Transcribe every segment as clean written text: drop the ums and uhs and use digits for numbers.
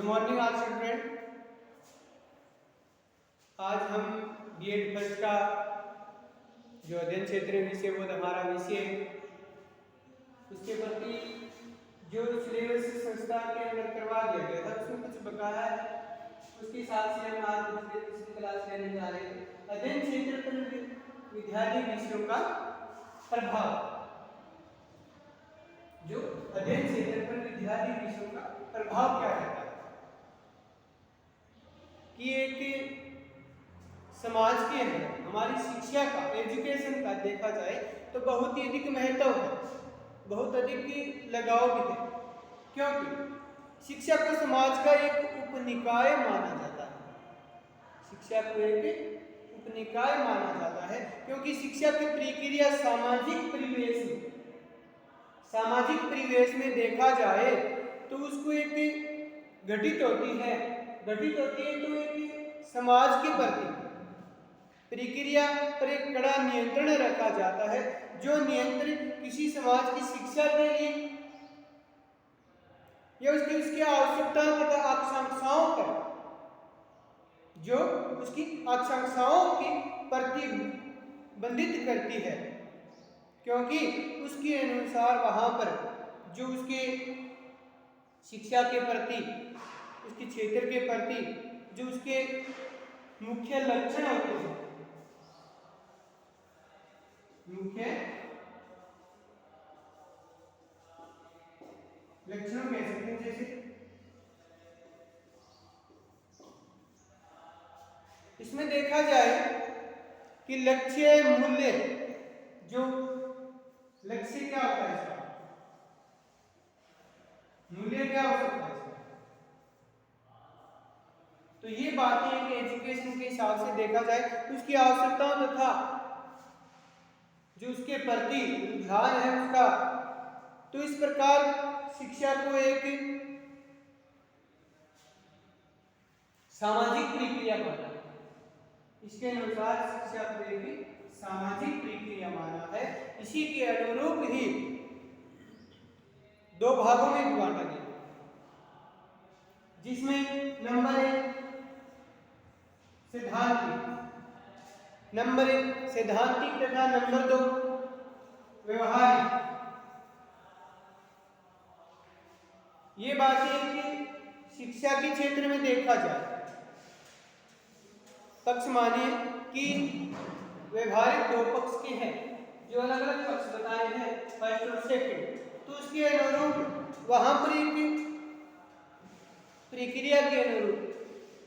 Good morning all student. आज हम BEd first का जो अध्ययन क्षेत्र विषय वो हमारा विषय उसके प्रति जो सिलेबस संस्था के अंदर करवा दिया गया था उसमें कुछ बकाया है, उसके हिसाब से हम आज दूसरी क्लास लेने जा रहे हैं। अध्ययन क्षेत्र पर विद्यालय विषयों का प्रभाव, जो अध्ययन क्षेत्र पर विद्यालय विषयों का प्रभाव क्या रहता है कि एक समाज के अंदर हमारी शिक्षा का, एजुकेशन का देखा जाए तो बहुत ही अधिक महत्व है, बहुत अधिक लगाव भी है, क्योंकि शिक्षा को समाज का एक उपनिकाय माना जाता है। शिक्षा को एक उपनिकाय माना जाता है क्योंकि शिक्षा की प्रक्रिया सामाजिक परिवेश में देखा जाए तो उसको एक घटित होती है तो एक समाज के प्रति प्रक्रिया पर एक कड़ा नियंत्रण रखा जाता है, जो नियंत्रण किसी समाज की शिक्षा के लिए या उसकी आवश्यकता तथा आकांक्षाओं पर, जो उसकी आकांक्षाओं की प्रतिबंधित करती है, क्योंकि उसके अनुसार वहां पर जो उसके शिक्षा के प्रति, उसके क्षेत्र के प्रति जो उसके मुख्य लक्षण होते हैं, मुख्य लक्षणों कह सकते हैं, जैसे इसमें देखा जाए कि लक्ष्य मूल्य, जो लक्ष्य क्या होता है इसका, मूल्य क्या हो सकता है इसका, तो ये बातें कि एजुकेशन के हिसाब से देखा जाए तो उसकी आवश्यकताओं तथा जो उसके प्रति ध्यान है उसका, तो इस प्रकार शिक्षा को एक सामाजिक प्रक्रिया माना, इसके अनुसार शिक्षा को एक सामाजिक प्रक्रिया माना है। इसी के अनुरूप ही दो भागों में बांटा गया, जिसमें नंबर 1 सैद्धांतिक तथा नंबर 2 व्यवहारिक। ये बातें कि शिक्षा के क्षेत्र में देखा जाए पक्ष मानिए कि व्यवहारिक दो पक्ष के हैं, जो अलग अलग पक्ष बताए हैं फर्स्ट और सेकंड, तो उसके अनुरूप वहां पर एक प्रक्रिया के अनुरूप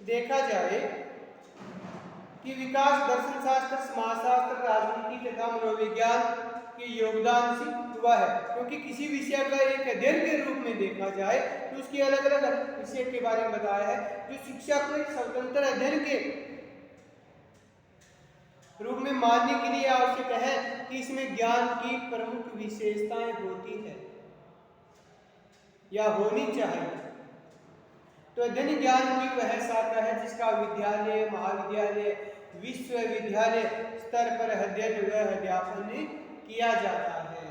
देखा जाए कि विकास दर्शन शास्त्र, समाजशास्त्र, राजनीति तथा मनोविज्ञान के योगदान से हुआ है, क्योंकि किसी विषय का एक अध्ययन के रूप में देखा जाए तो उसके अलग अलग विषय के बारे में बताया है, जो शिक्षा को एक स्वतंत्र अध्ययन के रूप में मानने के लिए आवश्यक है कि इसमें ज्ञान की प्रमुख विशेषताएं होती है या होनी चाहिए। तो अध्ययन ज्ञान की वह शाखा है जिसका विद्यालय, महाविद्यालय, विश्वविद्यालय स्तर पर अध्ययन व अध्यापन किया जाता है,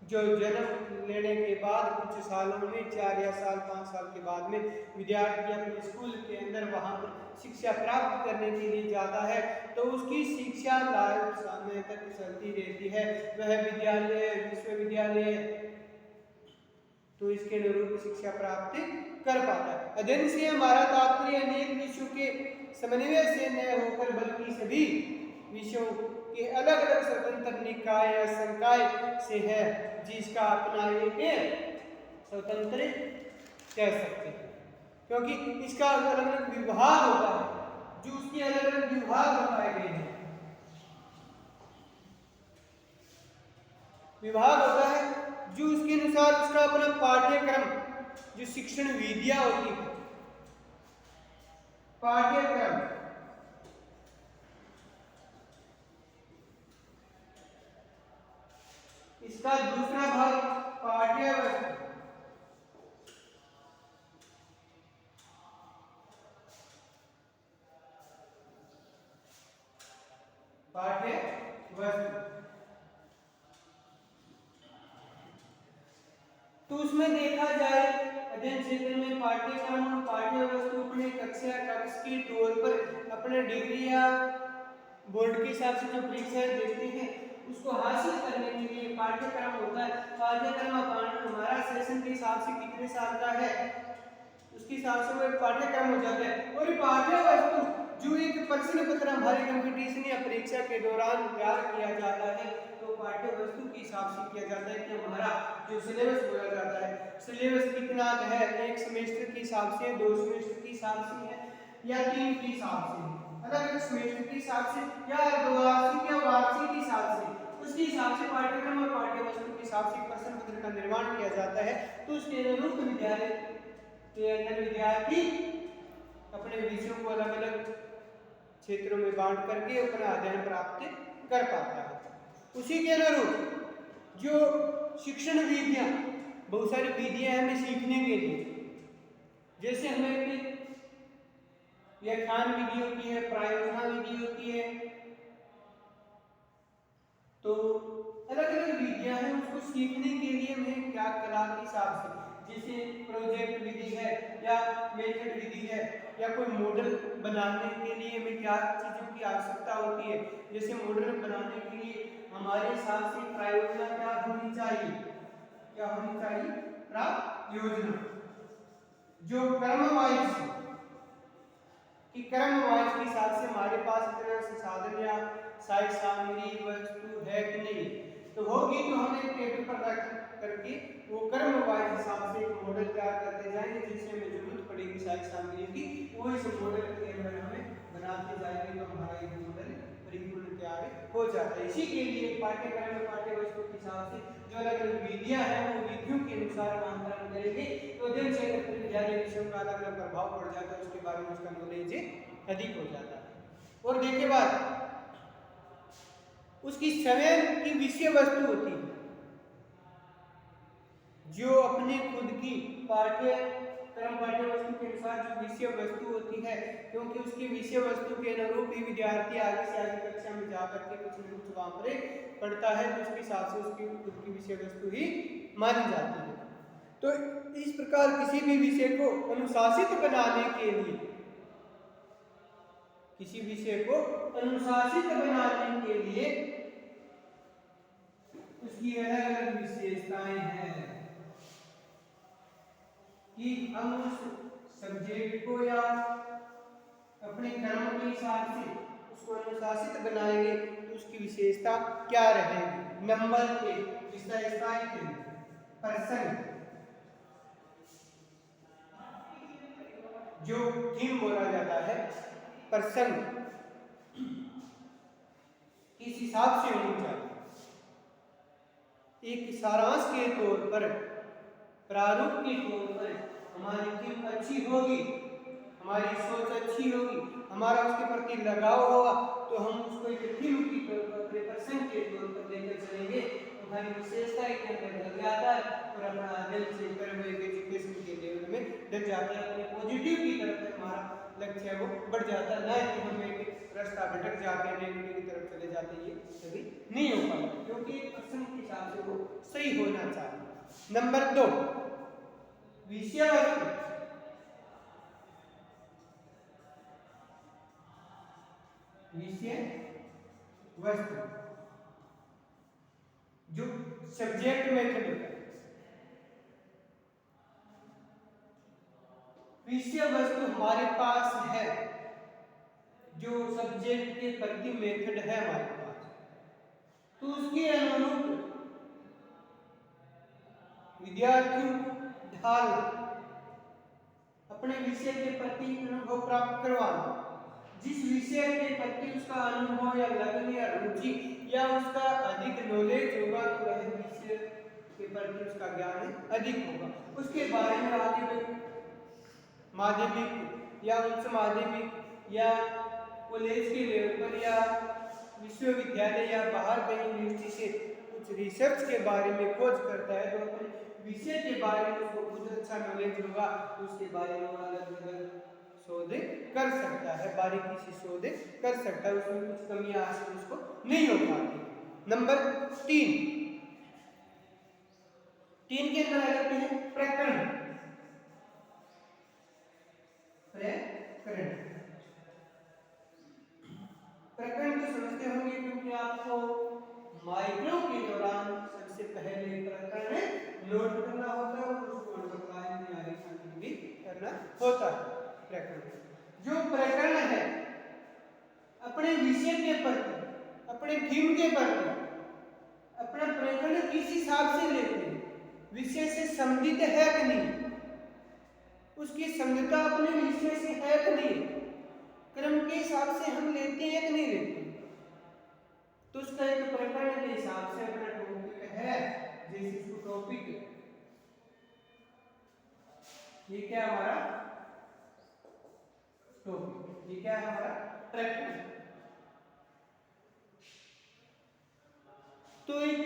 जो जन्म लेने के बाद कुछ सालों में 4 या 5 साल के बाद में विद्यार्थी अपने स्कूल के अंदर वहां पर शिक्षा प्राप्त करने के लिए जाता है, तो उसकी शिक्षा लाइफ समय तक चलती रहती है, वह विद्यालय, विश्वविद्यालय, तो इसके अनुरूप शिक्षा प्राप्त कर पाता है। अध्ययन से हमारा तात्पर्य अनेक विषयों के समन्वय से न होकर बल्कि सभी विषयों के अलग अलग स्वतंत्र निकाय या संकाय से है, जिसका अपना एक स्वतंत्र कह सकते हैं, क्योंकि इसका अलग अलग विभाग होता है, जो उसके अलग अलग विभाग बताए गए हैं। विभाग होता है जो उसके अनुसार उसका अपना पाठ्यक्रम, जो शिक्षण विधियां होती है, पाठ्यक्रम, इसका दूसरा भाग पाठ्यवस्तु, तो उसमें देखा जाए अध्ययन क्षेत्र में पाठ्यक्रम और पाठ्य वस्तु अपने कक्षा कक्ष के तौर पर अपने डिग्री या बोर्ड के हिसाब से जो परीक्षाएं देते हैं उसको हासिल करने के लिए पाठ्यक्रम होता है। पाठ्यक्रम हमारा सेशन के हिसाब से कितने साल का है उसके हिसाब से वो एक पाठ्यक्रम हो जाता है। और ये पाठ्य वस्तु जो एक प्रश्न पत्र हमारे कंपटीशन या परीक्षा के दौरान तैयार किया जाता है तो पाठ्य वस्तु के हिसाब से किया जाता है कि हमारा जो सिलेबस बोला जाता है सिलेबस कितना है, एक सेमेस्टर के हिसाब से, 2 सेमेस्टर के हिसाब से है या 3 के हिसाब से, अलग अलग सेमेस्टर के हिसाब से या द्विवार्षिक या वार्षिक के हिसाब से, उसके हिसाब से पाठ्यक्रम और पाठ्य वस्तु के हिसाब से प्रश्न पत्र का निर्माण किया जाता है। तो उसके अनुरूप विद्यालय के अंदर विद्यार्थी अपने विषयों को अलग अलग क्षेत्रों में बांट करके अपना अध्ययन प्राप्त कर पाता है। उसी के अनुरूप जो शिक्षण विधियां, बहुत सारी विधियां हैं हमें सीखने के लिए, जैसे हमें व्याख्यान विधि होती है, प्रायोजना विधि होती है, तो अलग अलग विधियां हैं उसको सीखने के लिए हमें क्या कला के हिसाब से, जैसे प्रोजेक्ट विधि है या मेथड विधि है या कोई मॉडल बनाने के लिए हमें क्या चीज़ों की आवश्यकता होती है। जैसे मॉडल बनाने के लिए हमारे हिसाब से प्रायोजना क्या होनी चाहिए, क्या होनी चाहिए, प्रायोजना जो क्रम वाइज कि क्रम वाइज के हिसाब से हमारे पास इतना संसाधन या साइड सामग्री वस्तु है कि नहीं, तो होगी तो हम एक टेबल पर रख करके वो क्रम वाइज हिसाब से एक मॉडल तैयार करते जाएंगे, जिससे हमें जरूरत पड़ेगी साइड सामग्री की, वो इस मॉडल के अंदर हमें बनाते जाएंगे तो हमारा एक मॉडल परिपूर्ण तैयार हो जाता है। इसी के लिए पाठ्यक्रम में पाठ्य वस्तु के हिसाब से जो अलग अलग विधियां हैं वो विधियों के अनुसार नामकरण करेंगे तो दिन से विद्यालय विषयों का अलग अलग प्रभाव पड़ जाता है, उसके बारे में उसका नॉलेज अधिक हो जाता है। और देखिए बात उसकी स्वयं की विषय वस्तु होती है जो अपने खुद की पाठ्यक्रम पाठ्य वस्तु के अनुसार जो विषय वस्तु होती है, क्योंकि उसकी विषय वस्तु के अनुरूप ही विद्यार्थी आगे से आगे कक्षा में जाकर के कुछ न कुछ वहां पर पढ़ता है, तो उसके हिसाब से उसकी खुद की विषय वस्तु ही मानी जाती है। तो इस प्रकार किसी भी विषय को अनुशासित बनाने के लिए, किसी विषय को अनुशासित बनाने के लिए उसकी अलग अलग विशेषताएं हैं कि हम उस सब्जेक्ट को या अपने क्रम के हिसाब से उसको अनुशासित बनाएंगे तो उसकी विशेषता क्या रहेगी। नंबर 1 विशेषताएं हैं प्रसंग, जो थीम बोला जाता है, प्रसंग किस हिसाब से होनी चाहिए, एक सारांश के तौर पर, प्रारूप के तौर पर हमारी थीम अच्छी होगी, हमारी सोच अच्छी होगी, हमारा उसके प्रति लगाव होगा, तो हम उसको एक थीम की तौर पर, प्रसंग के तौर पर लेकर चलेंगे, हमारी विशेषता के अंदर ढल जाता है और अपना दिल से एजुकेशन के लेवल में ढल जाता है, अपने पॉजिटिव की तरफ हमारा लक्ष्य वो बढ़ जाता है, ना कि हम एक रास्ता भटक जाते हैं, नेगेटिव की तरफ चले जाते हैं, ये कभी नहीं हो पाता, क्योंकि प्रसंग के हिसाब से वो सही होना चाहिए। नंबर 2 विषय वस्तु, विषय वस्तु जो सब्जेक्ट मेथड होता है, विषय वस्तु हमारे पास है, जो सब्जेक्ट के प्रति मेथड है हमारे पास, तो उसके अनुरूप विद्यार्थियों को ढालना, अपने विषय के प्रति अनुभव प्राप्त करवाना, जिस विषय के प्रति उसका अनुभव या लगन या रुचि या उसका अधिक नॉलेज होगा तो वह विषय के प्रति उसका ज्ञान अधिक होगा, उसके बारे में आगे में माध्यमिक या उच्च माध्यमिक या कॉलेज के लेवल पर या विश्वविद्यालय या बाहर कहीं यूनिवर्सिटी से कुछ रिसर्च के बारे में खोज करता है, तो अपने विषय के बारे में उसको खुद अच्छा नॉलेज होगा तो उसके बारे में अलग अलग शोध कर सकता है, बारीकी से शोध कर सकता है, उसमें कुछ कमियां हासिल उसको नहीं हो पाती। नंबर 3 के अंदर आ जाते हैं प्रकरण, नोट करना होता है और उसको अंडरलाइन या आरेखन भी करना होता है। प्रकरण जो प्रकरण है अपने विषय के प्रति, अपने थीम के प्रति अपना प्रकरण किस हिसाब से लेते हैं, विषय से संबंधित है कि नहीं, उसकी संगतता अपने विषय से है कि नहीं, क्रम के हिसाब से हम लेते हैं कि नहीं लेते, तो उसका एक प्रकरण के हिसाब से अपना टॉपिक है, जैसे उसको टॉपिक ये क्या हमारा टॉपिक, ये क्या है हमारा प्रकरण। तो एक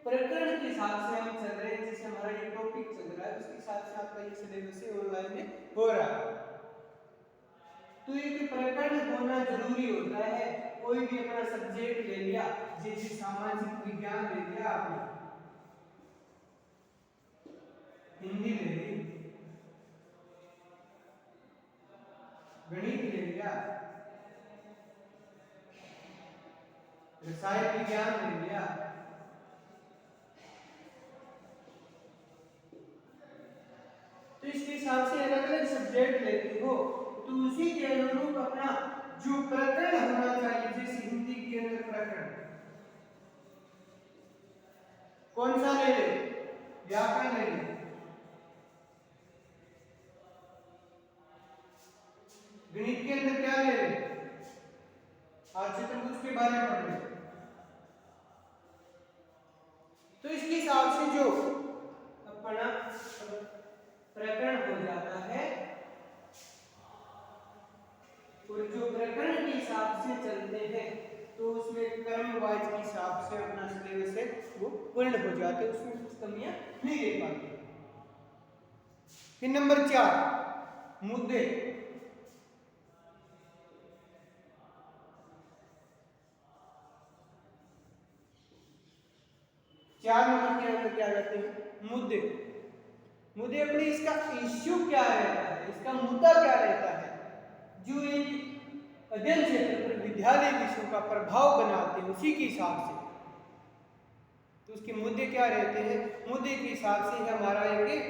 प्रकरण के हिसाब से हम चल रहे हैं, जैसे हमारा ये टॉपिक चल रहा है उसके हिसाब से आपका ये सिलेबस ऑनलाइन में हो रहा है। तो एक प्रकरण होना जरूरी होता है। कोई भी अपना सब्जेक्ट ले लिया, जैसे सामाजिक विज्ञान ले लिया आपने, हिंदी ले ली, गणित ले लिया, रसायन विज्ञान ले लिया, तो इसके हिसाब से अलग अलग सब्जेक्ट लेते हो, तो उसी के अनुरूप अपना जो प्रकरण होना चाहिए, जैसे हिंदी के अंदर प्रकरण कौन सा ले ले, व्याकरण ले ले, गणित के अंदर क्या ले ले, आज चतुर्भुज के बारे में पढ़ ले। तो इसके हिसाब से जो अपना प्रकरण हो जाता है, और जो प्रकरण के हिसाब से चलते हैं तो उसमें क्रम वाइज के हिसाब से अपना सिलेबस है वो पूर्ण हो जाते हैं, उसमें कुछ कमियां नहीं रह पाती। फिर नंबर 4 मुद्दे। चार नंबर के अंदर क्या कहते हैं, मुद्दे। मुद्दे अपने इसका इश्यू क्या रहता है, इसका मुद्दा क्या रहता है, जो एक अध्ययन क्षेत्र पर विद्यालय विषयों का प्रभाव बनाते हैं, उसी के हिसाब से तो उसके मुद्दे क्या रहते हैं, मुद्दे के हिसाब से हमारा एक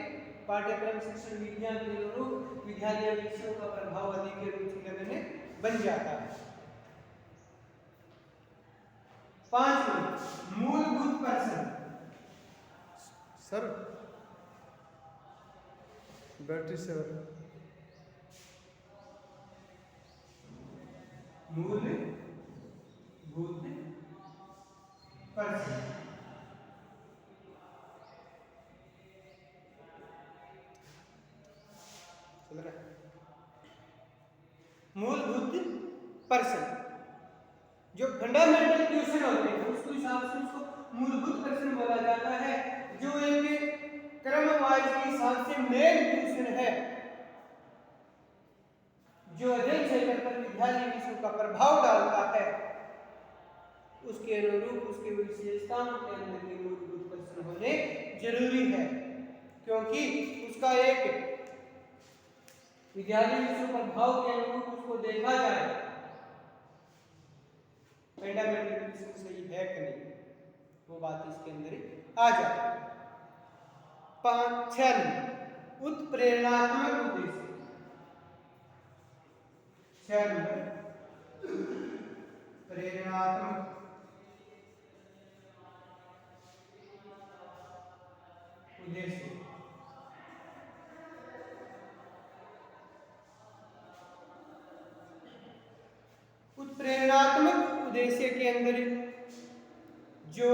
पाठ्यक्रम शिक्षण विज्ञान के अनुरूप विद्यालय विषयों का प्रभाव अधिक रुचि लगने बन जाता है। 5 मूलभूत प्रश्न। सर बैटरी से मूलभूत प्रश्न। मूलभूत प्रश्न जो फंडामेंटल क्वेश्चन होते हैं उसके हिसाब से उसको मूलभूत प्रश्न बोला जाता है, जो एक क्रम वाइज के हिसाब से मेन क्वेश्चन है, जो अध्ययन क्षेत्र पर विद्यालय विषयों का प्रभाव डालता है, उसके अनुरूप उसके विशेषताओं के अंदर के मूलभूत प्रश्न होने जरूरी है, क्योंकि उसका एक विद्यालय विषयों प्रभाव के अनुरूप उसको देखा जाए फंडामेंटल क्वेश्चन सही है कि नहीं, वो बात इसके अंदर ही आ जाए। 5 उत्प्रेरणात्मक उद्देश्य। 6 प्रेरणात्मक उद्देश्य। उत्प्रेरणात्मक उद्देश्य के अंदर जो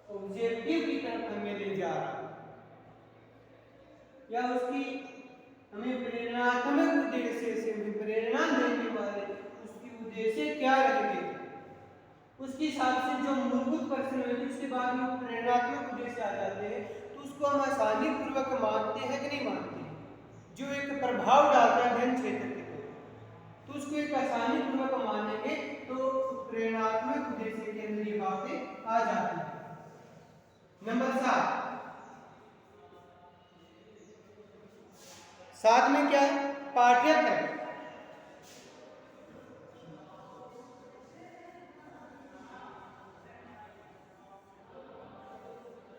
ऑब्जेक्टिव की तरफ हमें ले जा रहा है, या उसकी हमें प्रेरणात्मक उद्देश्य से हमें प्रेरणा देने वाले उसकी उद्देश्य क्या रहेंगे, उसके हिसाब से जो मूलभूत प्रश्न है उसके बाद में प्रेरणात्मक उद्देश्य आ जाते हैं, तो उसको हम आसानी पूर्वक मानते हैं कि नहीं मानते, जो एक प्रभाव डालता है अध्ययन क्षेत्र के तौर, तो उसको एक आसानी पूर्वक मानेंगे तो प्रेरणात्मक उद्देश्य के अंदर ये बातें आ जाती हैं। नंबर 7 में क्या है, पाठ्यक्रम।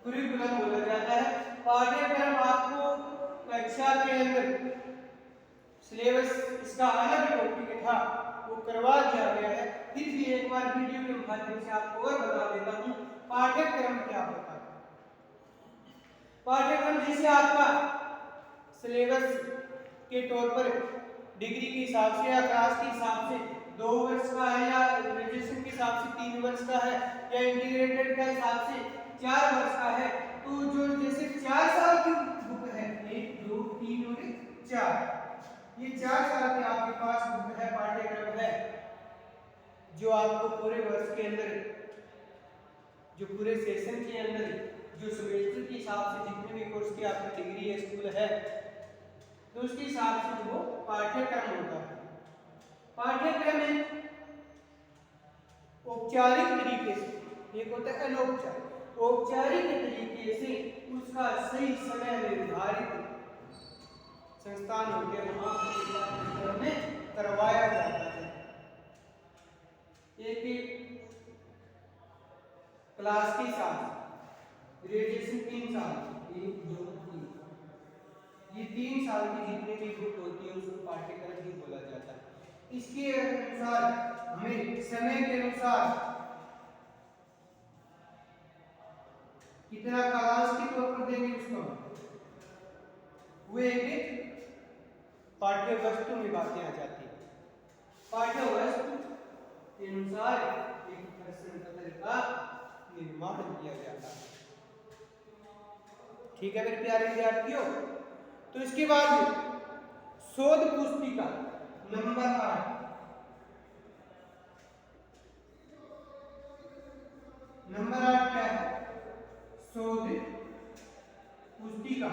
कुरिकुलम बोला जाता है। पाठ्यक्रम आपको कक्षा के अंदर सिलेबस इसका अलग टॉपिक था वो करवा दिया गया है। फिर भी एक बार वीडियो के माध्यम से आपको और बता देता हूँ पाठ्यक्रम क्या होता है। पाठ्यक्रम जैसे आपका सिलेबस के तौर पर डिग्री के हिसाब से या क्लास के हिसाब से 2 वर्ष का है या ग्रेजुएशन के हिसाब से 3 वर्ष का है या इंटीग्रेटेड का हिसाब से 4 वर्ष का है। तो जो जैसे 4 साल की बुक है 1 2 3 और 4 ये 4 साल की आपके पास बुक है पाठ्यक्रम है जो आपको पूरे वर्ष के अंदर जो पूरे सेशन के अंदर जो सेमेस्टर के हिसाब से जितने भी कोर्स की आपकी डिग्री है स्कूल है तो उसके हिसाब से वो पाठ्यक्रम होता है। पाठ्यक्रम में औपचारिक तरीके से एक होता है अनौपचारिक। औपचारिक तरीके से उसका सही समय निर्धारित संस्थान होते हैं वहां में करवाया जाता है। एक क्लास के साथ ग्रेजुएशन 3 साल 1 2 3 ये 3 साल की जितने भी बुक होती है उसको पाठ्यक्रम ही बोला जाता है। इसके अनुसार हमें समय के अनुसार कितना कालांश के तौर पर देंगे उसको वो एक पाठ्य वस्तु में बातें आ जाती है। पाठ्य वस्तु के अनुसार एक प्रश्न पत्र का निर्माण किया जाता है। ठीक है मेरे प्यारे विद्यार्थियों। तो इसके बाद शोध पुस्तिका नंबर 8 नंबर 8 क्या है? शोध पुस्तिका।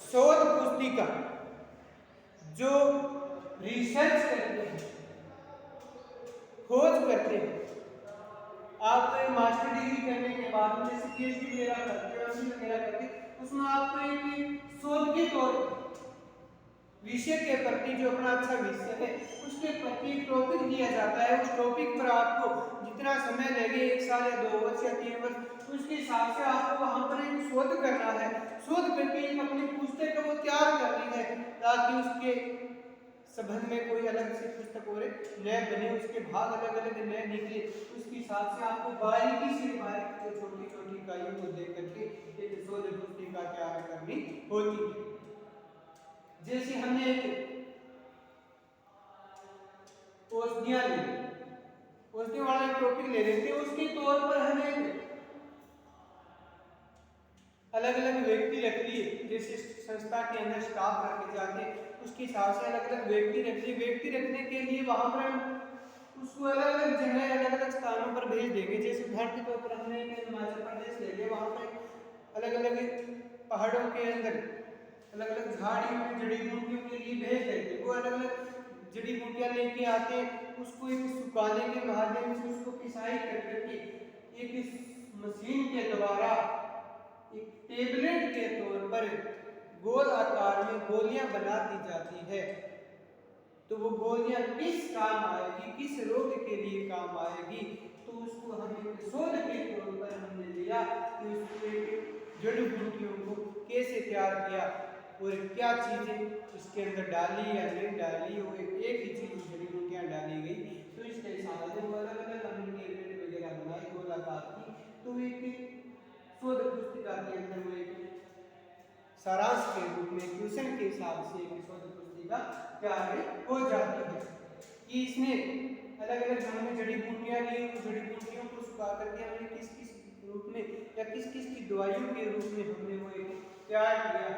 शोध पुस्तिका जो रिसर्च करते हैं खोज करते हैं। आप मास्टर डिग्री करने के बाद में जैसे पीएचडी वगैरह करते हैं एमफिल वगैरह करते हैं उसमें आपको एक शोध के तौर पर विषय के प्रति जो अपना अच्छा विषय है उसके प्रति एक टॉपिक दिया जाता है। उस टॉपिक पर आपको जितना समय लगे 1 साल या 2 वर्ष या 3 वर्ष उसके हिसाब से आपको वहां पर एक शोध करना है। शोध करके एक अपनी पुस्तक को तैयार करनी है ताकि उसके संबंध में कोई अलग से पुस्तक और नए बने उसके भाग अलग अलग नए निकले उसके हिसाब से आपको बारीकी से बारीक छोटी छोटी इकाइयों को देख करके एक शोध पुस्तिका तैयार करनी होती है। जैसे हमने औषधियां ले औषधि वाला टॉपिक ले लेते हैं उसके तौर पर हमें अलग अलग व्यक्ति रख लिए जैसे संस्था के अंदर स्टाफ रखे जाते उसके हिसाब से अलग अलग व्यक्ति रख लिए। व्यक्ति रखने के लिए वहां पर हम उसको अलग अलग जगह अलग अलग स्थानों पर भेज देंगे। जैसे उदाहरण के तौर पर हमने हिमाचल प्रदेश ले लिया वहां पर अलग अलग पहाड़ों के अंदर अलग अलग झाड़ियों में जड़ी बूटियों के लिए भेज देते वो अलग अलग जड़ी बूटियां लेके आते उसको एक सुखाने के माध्यम से उसको पिसाई कर करके एक मशीन के द्वारा एक टेबलेट के तौर पर गोल आकार में गोलियां बना दी जाती है। तो वो गोलियां किस काम आएगी किस रोग के लिए काम आएगी तो उसको हम एक शोध के तौर पर हमने लिया कि उसको एक जड़ी बूटियों को कैसे तैयार किया और क्या चीजें इसके अंदर डाली या नहीं डाली वो एक ही चीज जड़ी बूटियां डाली गई तो इसके हिसाब से वो अलग अलग हमने टेबलेट वगैरह बनाई गोल आकार की। तो एक शोध पुस्तिका के अंदर वो एक सारांश के रूप में क्वेश्चन के हिसाब से एक शोध पुस्तिका तैयार हो जाती है कि इसने अलग अलग ढंग में जड़ी बूटियां ली जड़ी बूटियों को सुखा करके हमने किस किस रूप में या किस किस की दवाइयों के रूप में हमने वो एक तैयार किया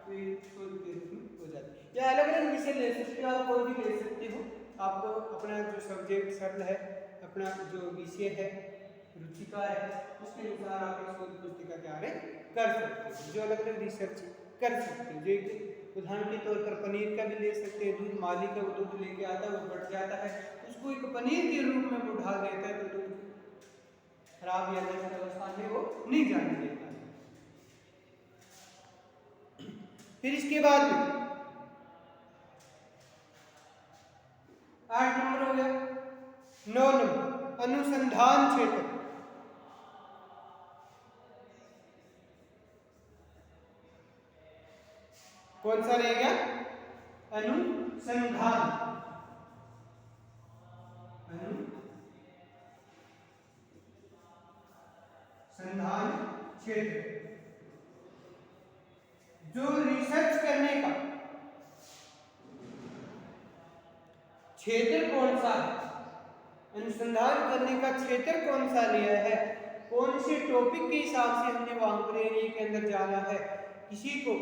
तो एक शोध के रूप में हो जाती है। या अलग अलग विषय ले सकते हो आप कोई भी ले सकते हो आपको अपना जो सब्जेक्ट सरल है अपना जो विषय है रुचिकार है उसके अनुसार आप एक शोध पुस्तिका तैयार कर सकते हो जो अलग अलग रिसर्च कर सकते हो। जो एक उदाहरण के तौर पर पनीर का भी ले सकते हैं। दूध माली का वो दूध लेके आता है वो बढ़ जाता है उसको एक पनीर के रूप में वो ढाल देता है तो दूध खराब या नष्ट अवस्था में वो नहीं जाने देता। फिर इसके बाद 8 नंबर हो गया 9 नंबर अनुसंधान क्षेत्र। कौन सा रहेगा? अनुसंधान, अनुसंधान क्षेत्र। जो रिसर्च करने का क्षेत्र कौन सा है, अनुसंधान करने का क्षेत्र कौन सा लिया है, कौन से टॉपिक के हिसाब से हमने वहां पर एरिया के अंदर जाना है। किसी को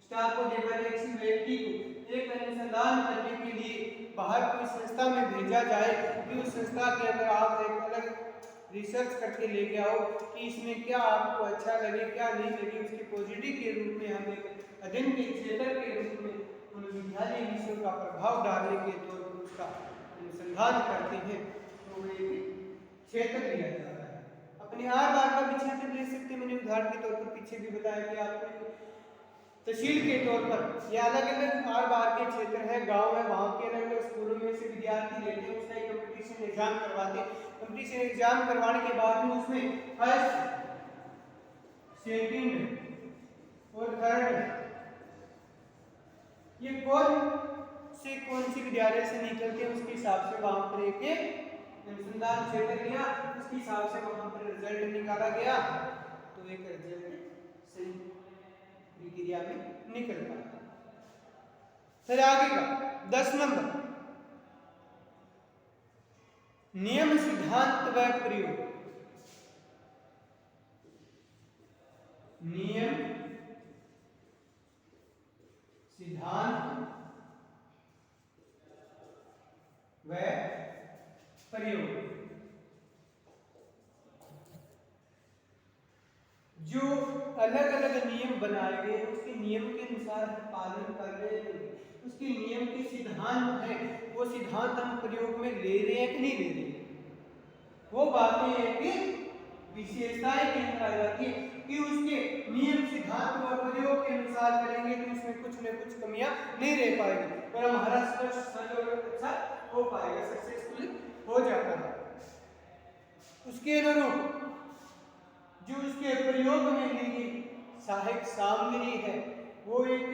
स्टाफ को देखा जाए, किसी व्यक्ति को एक अनुसंधान करने के लिए बाहर कोई संस्था में भेजा जाए कि उस संस्था के अंदर आप एक अलग रिसर्च करके लेके आओ कि इसमें क्या आपको अच्छा लगे क्या नहीं लगे, उसके पॉजिटिव के रूप में हम एक अध्ययन के क्षेत्र के रूप में उन विद्यालय विषयों का प्रभाव डालने के तौर पर उसका अनुसंधान करते हैं, तो वो एक क्षेत्र लिया जाता है। अपने आर बार का भी क्षेत्र ले सकते हैं। मैंने उदाहरण के तौर पर पीछे भी बताया कि आपको तहसील के तौर पर या अलग अलग आर बार के क्षेत्र है, गांव है, वहाँ के अलग अलग स्कूलों में से विद्यार्थी लेते हैं, उसका एक कंपटीशन एग्जाम करवाते हैं। कंपटीशन एग्जाम करवाने के बाद में उसमें फर्स्ट, सेकंड और थर्ड ये कौन सी विद्यालय से निकलते हैं उसके हिसाब से वहां पर एक अनुसंधान क्षेत्र लिया, उसके हिसाब से वहां पर रिजल्ट निकाला गया, तो एक रिजल्ट सही प्रक्रिया में निकल पाता। फिर आगे का 10 नंबर नियम सिद्धांत व प्रयोग। नियम सिद्धांत व प्रयोग। जो अलग अलग नियम बनाए गए हैं उसके नियम के अनुसार हम पालन कर रहे हैं, उसके नियम के सिद्धांत है, वो सिद्धांत हम प्रयोग में ले रहे हैं कि नहीं ले रहे, वो बातें हैं कि विशेषताएं के अंदर आ जाती है कि उसके नियम सिद्धांत व प्रयोग के अनुसार करेंगे तो उसमें कुछ न कुछ कमियां नहीं रह पाएगी और हमारा सरल और अच्छा हो पाएगा, सक्सेसफुल हो जाता है। उसके अनुरूप जो उसके प्रयोग में ली गई सहायक सामग्री है वो एक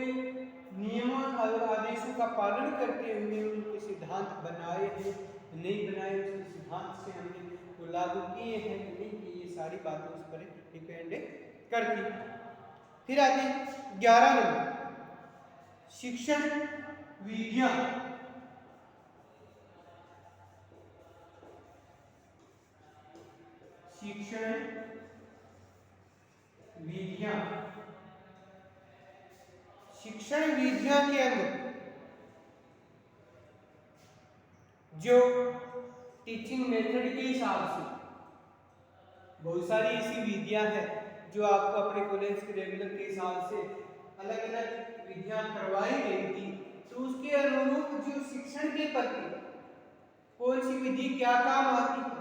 नियमों और आदेशों का पालन करते हुए उनके सिद्धांत बनाए हैं, नहीं बनाए, उसके सिद्धांत से हमने वो लागू किए हैं कि नहीं किए, ये सारी बातें उस पर डिपेंड करती। फिर आती 11 नंबर शिक्षण विधियां। शिक्षण विधियां, शिक्षण विधियां के अंदर जो टीचिंग मेथड के हिसाब से बहुत सारी ऐसी विधियां हैं जो आपको अपने कॉलेज के रेगुलर के हिसाब से अलग अलग विधियां करवाई गई थी, तो उसके अनुरूप जो शिक्षण के प्रति कौन सी विधि क्या काम आती है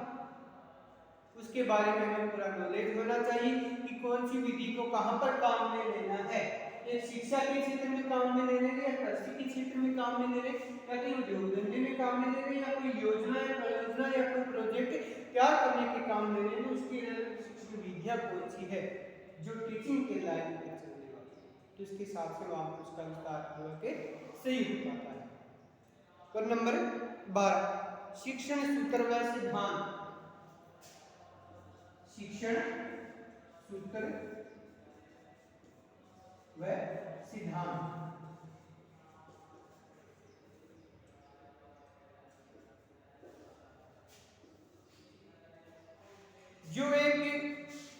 उसके बारे में हमें पूरा नॉलेज होना चाहिए कि कौन सी विधि को कहां पर काम में लेना है। एक शिक्षा के क्षेत्र में काम में ले रहे हैं या कृषि के क्षेत्र में काम में ले रहे हैं या कहीं उद्योग धंधे में काम में ले रहे हैं या कोई योजना या परियोजना या कोई प्रोजेक्ट तैयार करने के काम में ले रहे हैं, उसकी शिक्षण विधियां कौन सी है जो टीचिंग के लाइन में चलने वाली, तो इसके हिसाब से वहां पर उसका विस्तार हुआ के सही हो पाता है। और नंबर 12 शिक्षण सूत्र व सिद्धांत। शिक्षण सूत्र व सिद्धांत जो एक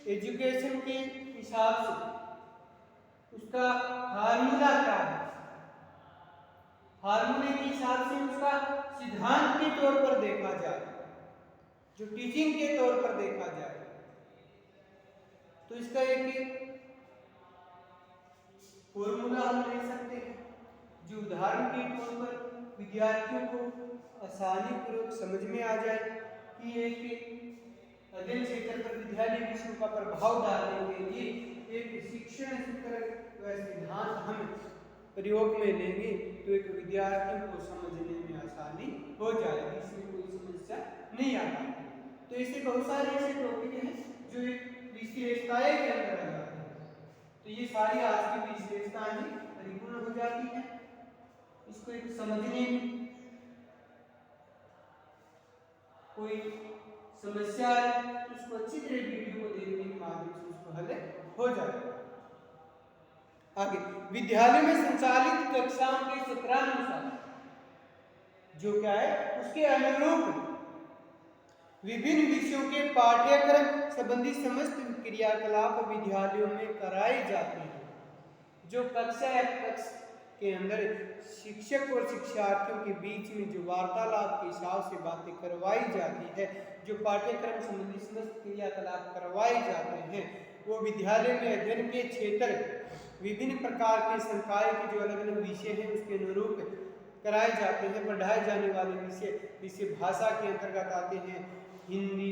एजुकेशन के हिसाब से उसका फार्मूला क्या है, फार्मूले के हिसाब से उसका सिद्धांत के तौर पर देखा जाए, जो टीचिंग के तौर पर देखा जाए, तो इसका एक फॉर्मूला हम ले सकते हैं जो उदाहरण के तौर पर विद्यार्थियों को आसानी पूर्वक समझ में आ जाए कि एक अध्ययन क्षेत्र पर विद्यालय विषयों का प्रभाव डालने के लिए एक शिक्षण सूत्र व सिद्धांत हम प्रयोग में लेंगे तो एक विद्यार्थी को समझने में आसानी हो जाएगी, इसमें कोई समस्या नहीं आती। तो इससे बहुत सारे ऐसे टॉपिक हैं जो एक विशेषताएं के अंदर आ जाते हैं। तो ये सारी आज की विशेषताएं परिपूर्ण हो जाती हैं। इसको एक समझने में कोई समस्या है तो उसको अच्छी तरह वीडियो को देखने के माध्यम से उसको हल हो जाएगा। आगे, विद्यालय में संचालित कक्षाओं के सत्रानुसार जो क्या है उसके अनुरूप विभिन्न विषयों के पाठ्यक्रम संबंधी समस्त क्रियाकलाप विद्यालयों में कराए जाते हैं। जो कक्षा या कक्ष के अंदर शिक्षक और शिक्षार्थियों के बीच में जो वार्तालाप के हिसाब से बातें करवाई जाती है, जो पाठ्यक्रम संबंधी समस्त क्रियाकलाप करवाए जाते हैं, वो विद्यालय में अध्ययन के क्षेत्र विभिन्न प्रकार के संकाय के जो अलग अलग विषय हैं उसके अनुरूप कराए जाते हैं। पढ़ाए जाने वाले विषय भाषा के अंतर्गत आते हैं हिंदी,